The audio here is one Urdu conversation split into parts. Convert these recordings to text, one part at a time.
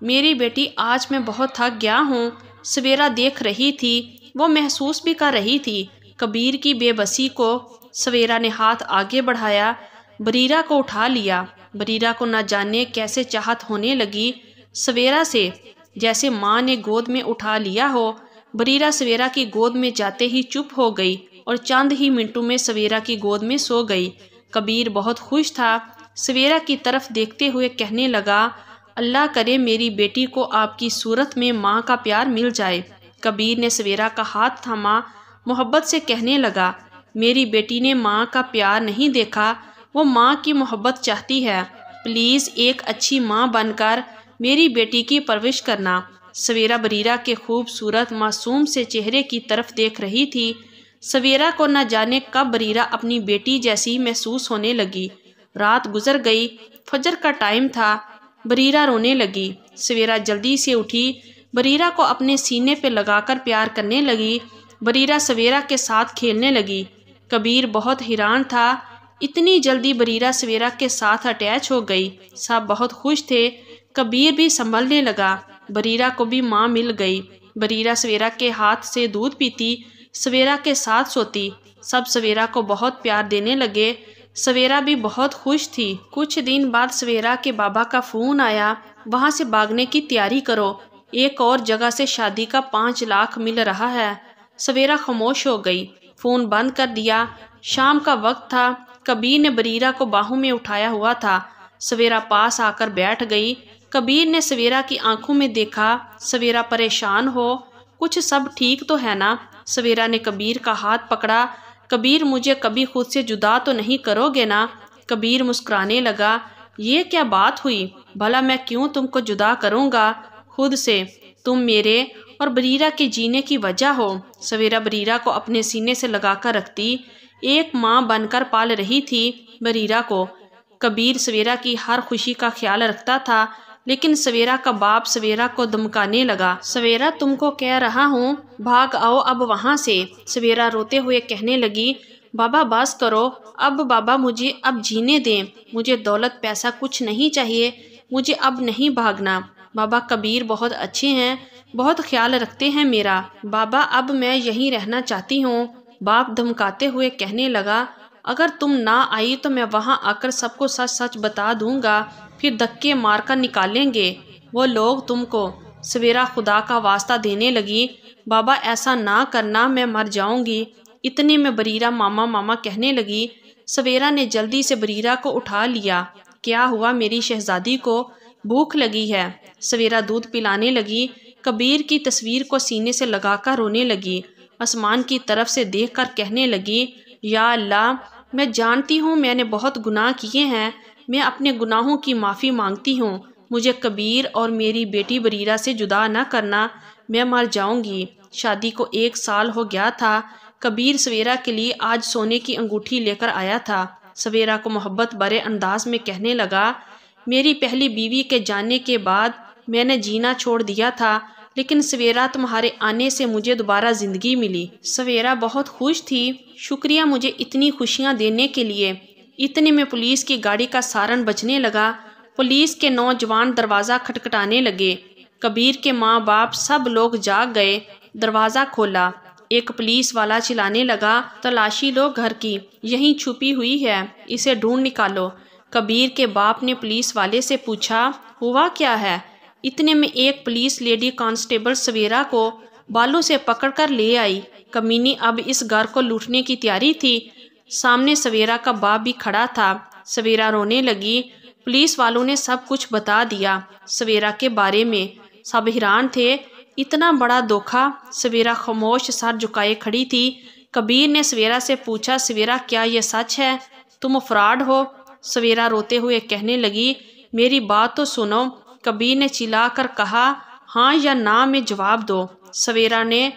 میری بیٹی آج میں بہت تھک گیا ہوں۔ سویرا دیکھ رہی تھی، وہ محسوس بھی کر رہی تھی کبیر کی بے بسی کو۔ سویرا نے ہاتھ آگے بڑھایا، بریرہ کو اٹھا لیا۔ بریرہ کو نہ جانے کیسے چاہت ہونے لگی سویرا سے، جیسے ماں نے گود میں اٹھا لیا ہو۔ بریرہ سویرا کی گود میں جاتے ہی چپ ہو گئی اور چند ہی منٹوں میں سویرا کی گود میں سو گئی۔ کبیر بہت خوش تھا، سویرا کی طرف دیکھتے ہوئے کہنے لگا، اللہ کرے میری بیٹی کو آپ کی صورت میں ماں کا پیار مل جائے۔ کبیر نے سویرا کا ہاتھ تھاما، محبت سے کہنے لگا، میری بیٹی نے ماں کا پیار نہیں دیکھا، وہ ماں کی محبت چاہتی ہے، پلیز ایک اچھی ماں بن کر میری بیٹی کی پرورش کرنا۔ سویرا بریرہ کے خوبصورت معصوم سے چہرے کی طرف دیکھ رہی تھی۔ سویرا کو نہ جانے کب بریرہ اپنی بیٹی جیسی محسوس ہونے لگی۔ رات گزر گئی، فجر کا ٹائم تھا، بریرہ رونے لگی۔ سویرا جلدی سے اٹھی، بریرہ کو اپنے سینے پہ لگا کر پیار کرنے لگی۔ بریرہ سویرا کے ساتھ کھیلنے لگی۔ کبیر بہت حیران تھا، اتنی جلدی بریرہ سویرا کے ساتھ اٹیچ ہو گئی۔ سب بہت خوش تھے، کبیر بھی سنبھلنے لگا، بریرہ کو بھی ماں مل گئی۔ بریرہ سویرا کے ہاتھ سے دودھ پیتی، سویرا کے ساتھ سوتی، سب سویرا کو بہت پیار دینے لگے۔ سویرا بھی بہت خوش تھی۔ کچھ دن بعد سویرا کے بابا کا فون آیا، وہاں سے بھاگنے کی تیاری کرو، ایک اور جگہ سے شادی کا 5 لاکھ مل رہا ہے۔ سویرا خاموش ہو گئی، فون بند کر دیا۔ شام کا وقت تھا، کبیر نے بریرہ کو باہوں میں اٹھایا ہوا تھا۔ سویرا پاس آ کر بیٹھ گئی۔ کبیر نے سویرا کی آنکھوں میں دیکھا، سویرا پریشان ہو، کچھ سب ٹھیک تو ہے نا؟ سویرا نے کبیر کا ہاتھ پکڑا، کبیر مجھے کبھی خود سے جدا تو نہیں کرو گے نا؟ کبیر مسکرانے لگا، یہ کیا بات ہوئی؟ بھلا میں کیوں تم کو جدا کروں گا خود سے؟ تم میرے اور بریرہ کے جینے کی وجہ ہو۔ سویرا بریرہ کو اپنے سینے سے لگا کر رکھتی، ایک ماں بن کر پال رہی تھی بریرہ کو۔ کبیر سویرا کی ہر خوشی کا خیال رکھتا تھا، لیکن سویرا کا باپ سویرا کو دمکانے لگا، سویرا تم کو کہہ رہا ہوں، بھاگ آؤ اب وہاں سے۔ سویرا روتے ہوئے کہنے لگی، بابا بس کرو، اب بابا مجھے اب جینے دیں، مجھے دولت پیسہ کچھ نہیں چاہیے، مجھے اب نہیں بھاگنا۔ بابا کبیر بہت اچھے ہیں، بہت خیال رکھتے ہیں میرا، بابا اب میں یہیں رہنا چاہتی ہوں۔ باپ دھمکاتے ہوئے کہنے لگا، اگر تم نہ آئی تو میں وہاں آ کر سب کو سچ سچ بتا دوں گا، پھر دھکے مار کر نکالیں گے وہ لوگ تم کو۔ سویرا خدا کا واسطہ دینے لگی، بابا ایسا نہ کرنا، میں مر جاؤں گی۔ اتنے میں بریرہ ماما ماما کہنے لگی۔ سویرا نے جلدی سے بریرہ کو اٹھا لیا، کیا ہوا میری شہزادی کو؟ بھوک لگی ہے۔ سویرا دودھ پلانے لگی، کبیر کی تصویر کو سینے سے لگا کر رونے لگی، آسمان کی طرف سے دیکھ کر کہنے لگی، یا اللہ، میں جانتی ہوں میں نے بہت گناہ کیے ہیں، میں اپنے گناہوں کی معافی مانگتی ہوں، مجھے کبیر اور میری بیٹی بریرہ سے جدا نہ کرنا، میں مر جاؤں گی۔ شادی کو 1 سال ہو گیا تھا۔ کبیر سویرا کے لیے آج سونے کی انگوٹھی لے کر آیا تھا۔ سویرا کو محبت بھرے انداز میں کہنے لگا، میری پہلی بیوی کے جانے کے بعد میں نے جینا چھوڑ دیا تھا، لیکن سویرا تمہارے آنے سے مجھے دوبارہ زندگی ملی۔ سویرا بہت خوش تھی، شکریہ مجھے اتنی خوشیاں دینے کے لیے۔ اتنے میں پولیس کی گاڑی کا سارن بجنے لگا، پولیس کے نوجوان دروازہ کھٹکھٹانے لگے۔ کبیر کے ماں باپ سب لوگ جاگ گئے۔ دروازہ کھولا، ایک پولیس والا چلانے لگا، تلاشی لو گھر کی، یہیں چھپی ہوئی ہے، اسے ڈھونڈ نکالو۔ کبیر کے باپ نے پولیس والے سے پوچھا، ہوا کیا ہے؟ اتنے میں ایک پولیس لیڈی کانسٹیبل سویرا کو بالوں سے پکڑ کر لے آئی۔ کمینی اب اس گھر کو لوٹنے کی تیاری تھی۔ سامنے سویرا کا باپ بھی کھڑا تھا۔ سویرا رونے لگی۔ پولیس والوں نے سب کچھ بتا دیا سویرا کے بارے میں۔ سب حیران تھے، اتنا بڑا دھوکہ۔ سویرا خاموش سر جھکائے کھڑی تھی۔ کبیر نے سویرا سے پوچھا، سویرا کیا یہ سچ ہے؟ تم فراڈ ہو؟ سویرا روتے ہوئے کہنے لگی، میری بات تو سنو۔ کبیر نے چلا کر کہا، ہاں یا نہ میں جواب دو۔ سویرا نے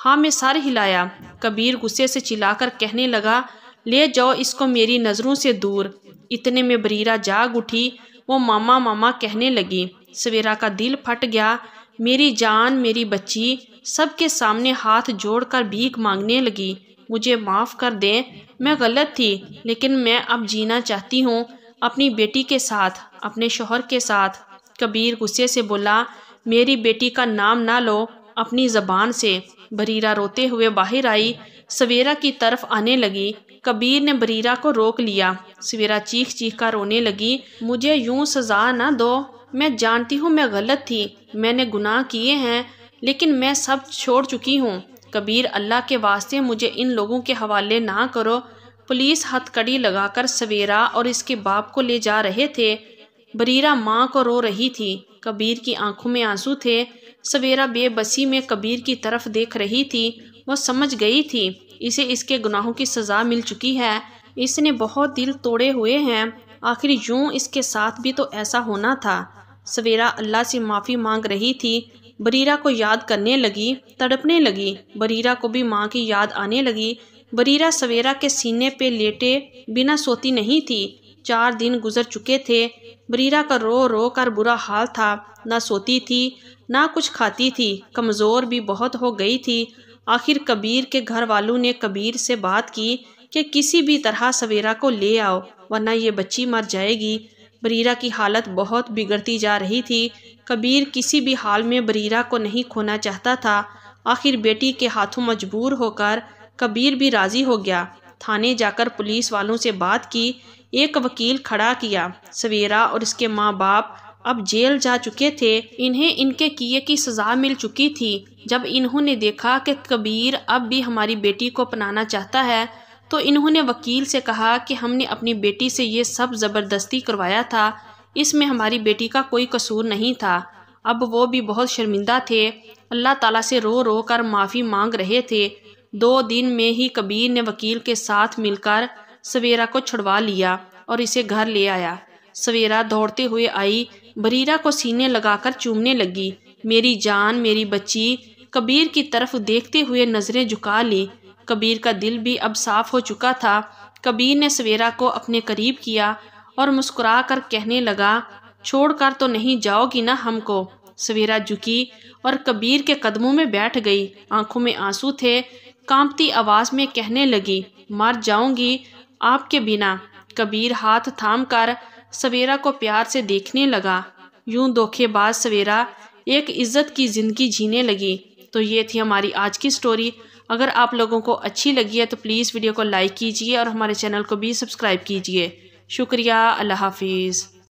ہاں میں سر ہلایا۔ کبیر غصے سے چلا کر کہنے لگا، لے جاؤ اس کو میری نظروں سے دور۔ اتنے میں بریرہ جاگ اٹھی، وہ ماما ماما کہنے لگی۔ سویرا کا دل پھٹ گیا، میری جان، میری بچی، سب کے سامنے ہاتھ جوڑ کر بھیک مانگنے لگی، مجھے معاف کر دیں، میں غلط تھی، لیکن میں اب جینا چاہتی ہوں اپنی بیٹی کے ساتھ، اپنے شوہر کے ساتھ۔ کبیر غصے سے بولا، میری بیٹی کا نام نہ لو اپنی زبان سے۔ بریرہ روتے ہوئے باہر آئی، سویرا کی طرف آنے لگی۔ کبیر نے بریرہ کو روک لیا۔ سویرا چیخ چیخ کر رونے لگی، مجھے یوں سزا نہ دو، میں جانتی ہوں میں غلط تھی، میں نے گناہ کیے ہیں، لیکن میں سب چھوڑ چکی ہوں۔ کبیر، اللہ کے واسطے مجھے ان لوگوں کے حوالے نہ کرو۔ پولیس ہتھ کڑی لگا کر سویرا اور اس کے باپ کو لے جا رہے تھے۔ بریرہ ماں کو رو رہی تھی، کبیر کی آنکھوں میں آنسو تھے۔ سویرا بے بسی میں کبیر کی طرف دیکھ رہی تھی۔ وہ سمجھ گئی تھی اسے اس کے گناہوں کی سزا مل چکی ہے، اس نے بہت دل توڑے ہوئے ہیں، آخر یوں اس کے ساتھ بھی تو ایسا ہونا تھا۔ سویرا اللہ سے معافی مانگ رہی تھی، بریرہ کو یاد کرنے لگی، تڑپنے لگی۔ بریرہ کو بھی ماں کی یاد آنے لگی۔ بریرہ سویرا کے سینے پہ لیٹے بنا سوتی نہیں تھی۔ 4 دن گزر چکے تھے۔ بریرہ کا رو رو کر برا حال تھا، نہ سوتی تھی نہ کچھ کھاتی تھی، کمزور بھی بہت ہو گئی تھی۔ آخر کبیر کے گھر والوں نے کبیر سے بات کی کہ کسی بھی طرح سویرا کو لے آؤ ورنہ یہ بچی مر جائے گی۔ بریرہ کی حالت بہت بگڑتی جا رہی تھی۔ کبیر کسی بھی حال میں بریرہ کو نہیں کھونا چاہتا تھا۔ آخر بیٹی کے ہاتھوں مجبور ہو کر کبیر بھی راضی ہو گیا۔ تھانے جا کر پولیس والوں سے بات کی، ایک وکیل کھڑا کیا۔ سویرا اور اس کے ماں باپ اب جیل جا چکے تھے، انہیں ان کے کیے کی سزا مل چکی تھی۔ جب انہوں نے دیکھا کہ کبیر اب بھی ہماری بیٹی کو اپنانا چاہتا ہے تو انہوں نے وکیل سے کہا کہ ہم نے اپنی بیٹی سے یہ سب زبردستی کروایا تھا، اس میں ہماری بیٹی کا کوئی قصور نہیں تھا۔ اب وہ بھی بہت شرمندہ تھے، اللہ تعالیٰ سے رو رو کر معافی مانگ رہے تھے۔ 2 دن میں ہی کبیر نے وکیل کے ساتھ مل کر سویرا کو چھڑوا لیا اور اسے گھر لے آیا۔ سویرا دوڑتے ہوئے آئی، بریرہ کو سینے لگا کر چومنے لگی، میری جان، میری بچی۔ کبیر کی طرف دیکھتے ہوئے نظریں جھکا لی۔ کبیر کا دل بھی اب صاف ہو چکا تھا۔ کبیر نے سویرا کو اپنے قریب کیا اور مسکرا کر کہنے لگا، چھوڑ کر تو نہیں جاؤ گی نا ہم کو؟ سویرا جھکی اور کبیر کے قدموں میں بیٹھ گئی، آنکھوں میں آنسو تھے، کانپتی آواز میں کہنے لگی، مر جاؤں گی آپ کے بنا۔ کبیر ہاتھ تھام کر سویرا کو پیار سے دیکھنے لگا۔ یوں دھوکے باز سویرا ایک عزت کی زندگی جینے لگی۔ تو یہ تھی ہماری آج کی سٹوری۔ اگر آپ لوگوں کو اچھی لگی ہے تو پلیز ویڈیو کو لائک کیجیے اور ہمارے چینل کو بھی سبسکرائب کیجیے۔ شکریہ، اللہ حافظ۔